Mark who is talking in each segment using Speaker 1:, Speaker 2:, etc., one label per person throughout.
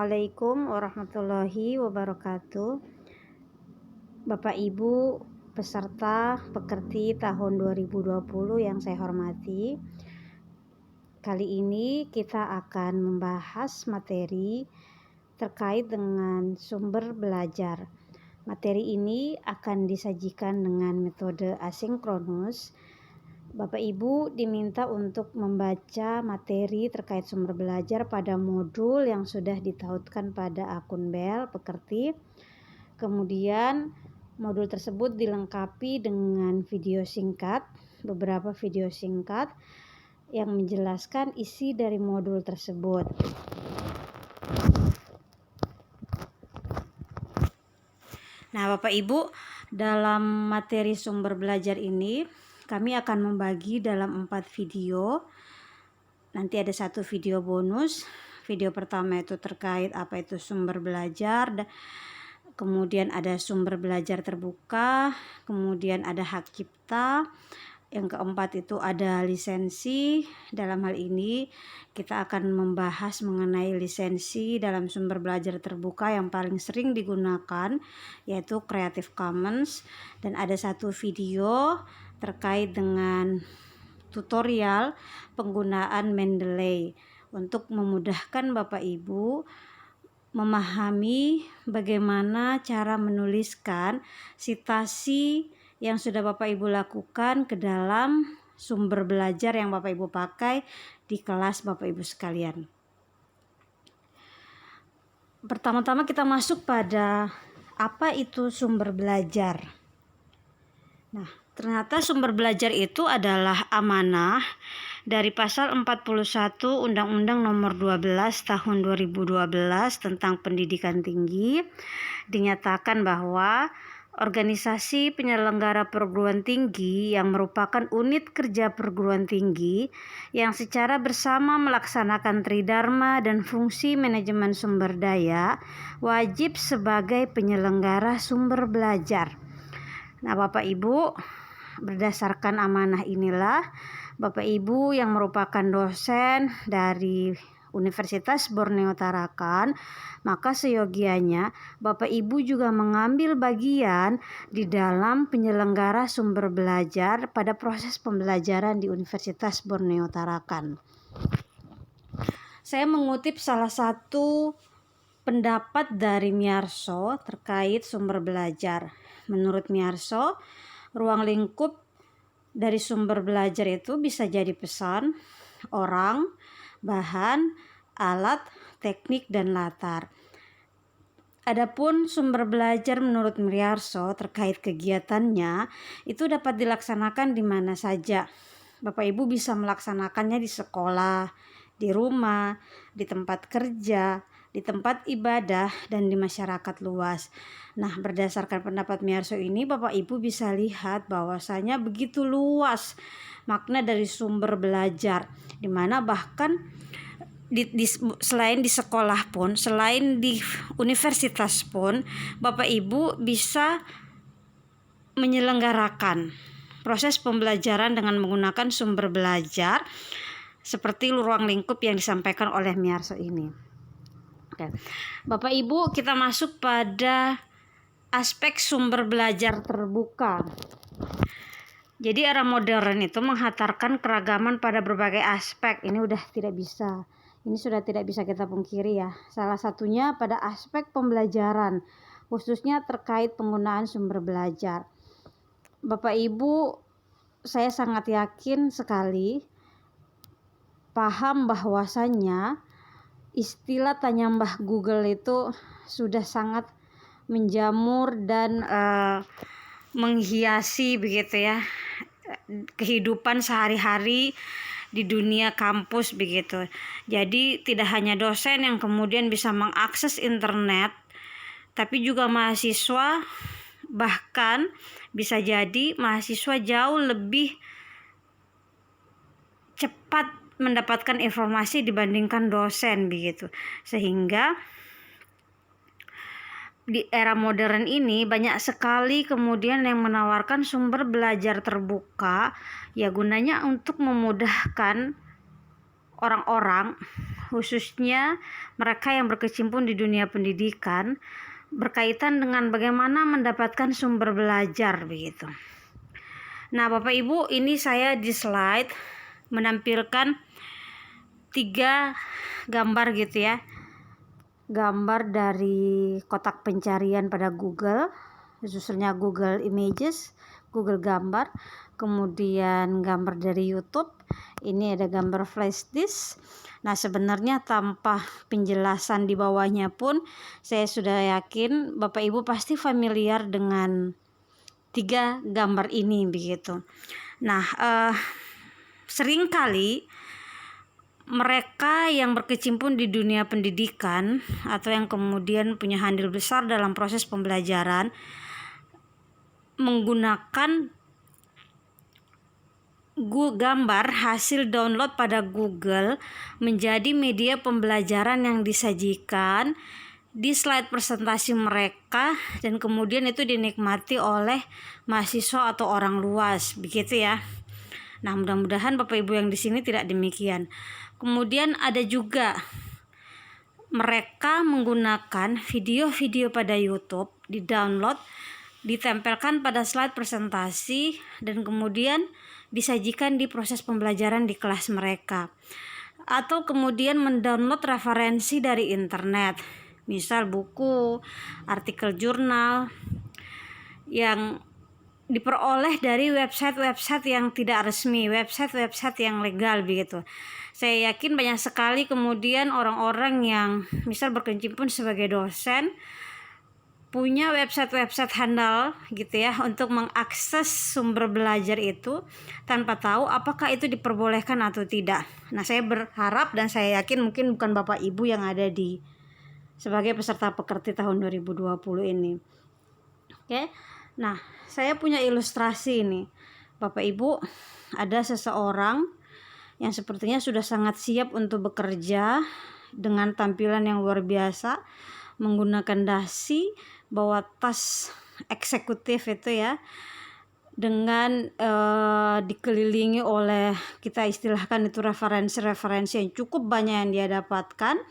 Speaker 1: Assalamualaikum warahmatullahi wabarakatuh. Bapak Ibu peserta pekerti tahun 2020 yang saya hormati. Kali ini kita akan membahas materi terkait dengan sumber belajar. Materi ini akan disajikan dengan metode asinkronus. Bapak Ibu diminta untuk membaca materi terkait sumber belajar pada modul yang sudah ditautkan pada akun BEL Pekerti. Kemudian modul tersebut dilengkapi dengan video singkat, beberapa video singkat yang menjelaskan isi dari modul tersebut. Nah, Bapak Ibu, dalam materi sumber belajar ini kami akan membagi dalam 4 video. Nanti ada 1 video bonus. Video pertama itu terkait apa itu sumber belajar, kemudian ada sumber belajar terbuka, kemudian ada hak cipta. Yang keempat itu ada lisensi. Dalam hal ini kita akan membahas mengenai lisensi dalam sumber belajar terbuka yang paling sering digunakan, yaitu Creative Commons. Dan ada 1 video terkait dengan tutorial penggunaan Mendeley untuk memudahkan Bapak Ibu memahami bagaimana cara menuliskan sitasi yang sudah Bapak Ibu lakukan ke dalam sumber belajar yang Bapak Ibu pakai di kelas Bapak Ibu sekalian. Pertama-tama kita masuk pada apa itu sumber belajar. Nah, ternyata sumber belajar itu adalah amanah dari pasal 41 Undang-Undang Nomor 12 Tahun 2012 tentang Pendidikan Tinggi. Dinyatakan bahwa organisasi penyelenggara perguruan tinggi yang merupakan unit kerja perguruan tinggi yang secara bersama melaksanakan tridharma dan fungsi manajemen sumber daya wajib sebagai penyelenggara sumber belajar. Nah, Bapak Ibu, berdasarkan amanah inilah Bapak Ibu yang merupakan dosen dari Universitas Borneo Tarakan, maka seyogianya Bapak Ibu juga mengambil bagian di dalam penyelenggara sumber belajar pada proses pembelajaran di Universitas Borneo Tarakan. Saya mengutip salah satu pendapat dari Miarso terkait sumber belajar. Menurut Miarso, ruang lingkup dari sumber belajar itu bisa jadi pesan, orang, bahan, alat, teknik, dan latar. Adapun sumber belajar menurut Miarso terkait kegiatannya itu dapat dilaksanakan di mana saja. Bapak Ibu bisa melaksanakannya di sekolah, di rumah, di tempat kerja, di tempat ibadah, dan di masyarakat luas. Nah, berdasarkan pendapat Miarso ini, Bapak Ibu bisa lihat bahwasanya begitu luas makna dari sumber belajar, di mana bahkan selain di sekolah pun, selain di universitas pun, Bapak Ibu bisa menyelenggarakan proses pembelajaran dengan menggunakan sumber belajar seperti ruang lingkup yang disampaikan oleh Miarso ini. Oke. Bapak Ibu, kita masuk pada aspek sumber belajar terbuka. Jadi era modern itu menghantarkan keragaman pada berbagai aspek. Ini sudah tidak bisa kita pungkiri ya. Salah satunya pada aspek pembelajaran, khususnya terkait penggunaan sumber belajar. Bapak Ibu, saya sangat yakin sekali paham bahwasannya istilah tanya Mbah Google itu sudah sangat menjamur dan menghiasi begitu ya kehidupan sehari-hari di dunia kampus begitu. Jadi tidak hanya dosen yang kemudian bisa mengakses internet, tapi juga mahasiswa, bahkan bisa jadi mahasiswa jauh lebih cepat mendapatkan informasi dibandingkan dosen begitu. Sehingga di era modern ini banyak sekali kemudian yang menawarkan sumber belajar terbuka ya gunanya untuk memudahkan orang-orang, khususnya mereka yang berkecimpung di dunia pendidikan, berkaitan dengan bagaimana mendapatkan sumber belajar begitu. Nah, Bapak Ibu, ini saya di slide menampilkan 3 gambar gitu ya. Gambar dari kotak pencarian pada Google, khususnya Google Images, Google Gambar, kemudian gambar dari YouTube. Ini ada gambar flash disk. Nah, sebenarnya tanpa penjelasan di bawahnya pun saya sudah yakin Bapak Ibu pasti familiar dengan 3 gambar ini begitu. Nah, seringkali mereka yang berkecimpung di dunia pendidikan atau yang kemudian punya andil besar dalam proses pembelajaran menggunakan gambar hasil download pada Google menjadi media pembelajaran yang disajikan di slide presentasi mereka, dan kemudian itu dinikmati oleh mahasiswa atau orang luas begitu ya. Nah, mudah-mudahan Bapak Ibu yang di sini tidak demikian. Kemudian ada juga mereka menggunakan video-video pada YouTube, di-download, ditempelkan pada slide presentasi, dan kemudian disajikan di proses pembelajaran di kelas mereka. Atau kemudian mendownload referensi dari internet, misal buku, artikel jurnal yang diperoleh dari website-website yang tidak resmi, website-website yang legal begitu. Saya yakin banyak sekali kemudian orang-orang yang misal berkecimpung sebagai dosen punya website-website handal gitu ya untuk mengakses sumber belajar itu tanpa tahu apakah itu diperbolehkan atau tidak. Nah, saya berharap dan saya yakin mungkin bukan Bapak Ibu yang ada di sebagai peserta pekerti tahun 2020 ini. Oke. Nah, saya punya ilustrasi ini. Bapak Ibu, ada seseorang yang sepertinya sudah sangat siap untuk bekerja dengan tampilan yang luar biasa, menggunakan dasi, bawa tas eksekutif itu ya, dengan dikelilingi oleh, kita istilahkan itu referensi-referensi yang cukup banyak yang dia dapatkan.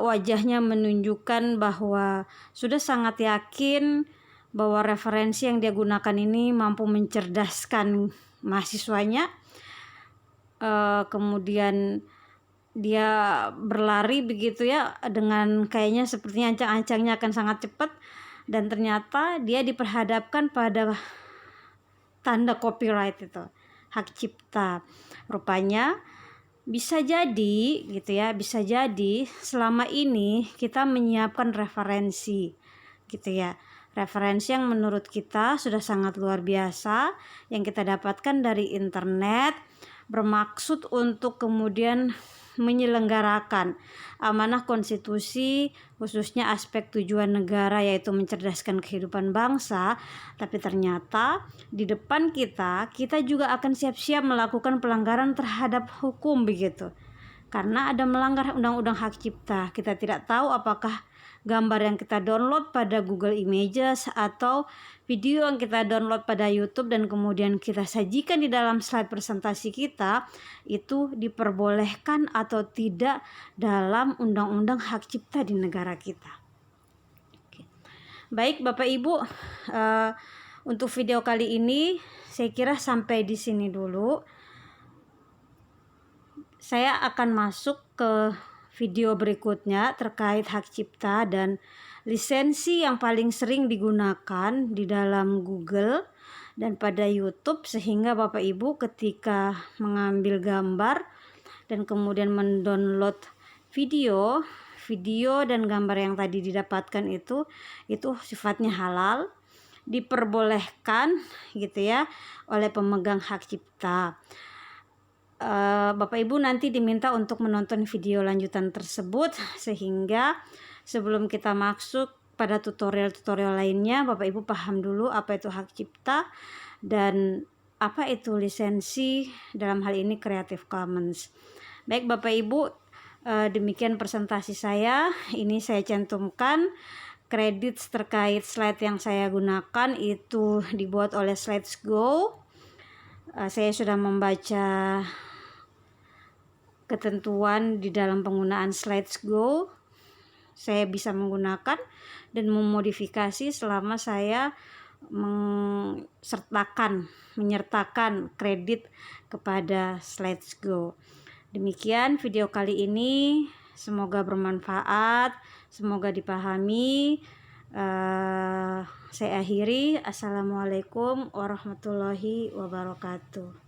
Speaker 1: Wajahnya menunjukkan bahwa sudah sangat yakin bahwa referensi yang dia gunakan ini mampu mencerdaskan mahasiswanya. Kemudian dia berlari begitu ya, dengan kayaknya sepertinya ancang-ancangnya akan sangat cepat, dan ternyata dia diperhadapkan pada tanda copyright itu, hak cipta. Rupanya bisa jadi gitu ya, bisa jadi selama ini kita menyiapkan referensi gitu ya, referensi yang menurut kita sudah sangat luar biasa yang kita dapatkan dari internet, bermaksud untuk kemudian menyelenggarakan amanah konstitusi, khususnya aspek tujuan negara yaitu mencerdaskan kehidupan bangsa. Tapi ternyata di depan kita juga akan siap-siap melakukan pelanggaran terhadap hukum begitu, karena ada melanggar undang-undang hak cipta. Kita tidak tahu apakah gambar yang kita download pada Google Images atau video yang kita download pada YouTube dan kemudian kita sajikan di dalam slide presentasi kita itu diperbolehkan atau tidak dalam undang-undang hak cipta di negara kita. Oke. Baik Bapak Ibu, untuk video kali ini saya kira sampai di sini dulu. Saya akan masuk ke video berikutnya terkait hak cipta dan lisensi yang paling sering digunakan di dalam Google dan pada YouTube, sehingga Bapak Ibu ketika mengambil gambar dan kemudian mendownload video dan gambar yang tadi didapatkan itu sifatnya halal, diperbolehkan gitu ya oleh pemegang hak cipta. Bapak Ibu nanti diminta untuk menonton video lanjutan tersebut, sehingga sebelum kita masuk pada tutorial-tutorial lainnya, Bapak Ibu paham dulu apa itu hak cipta dan apa itu lisensi, dalam hal ini Creative Commons. Baik Bapak Ibu, demikian presentasi saya. Ini saya cantumkan kredit terkait slide yang saya gunakan itu dibuat oleh Slides Go. Saya sudah membaca ketentuan di dalam penggunaan Slides Go saya bisa menggunakan dan memodifikasi selama saya menyertakan kredit kepada Slides Go. Demikian video kali ini, semoga bermanfaat, semoga dipahami. Saya akhiri. Assalamualaikum warahmatullahi wabarakatuh.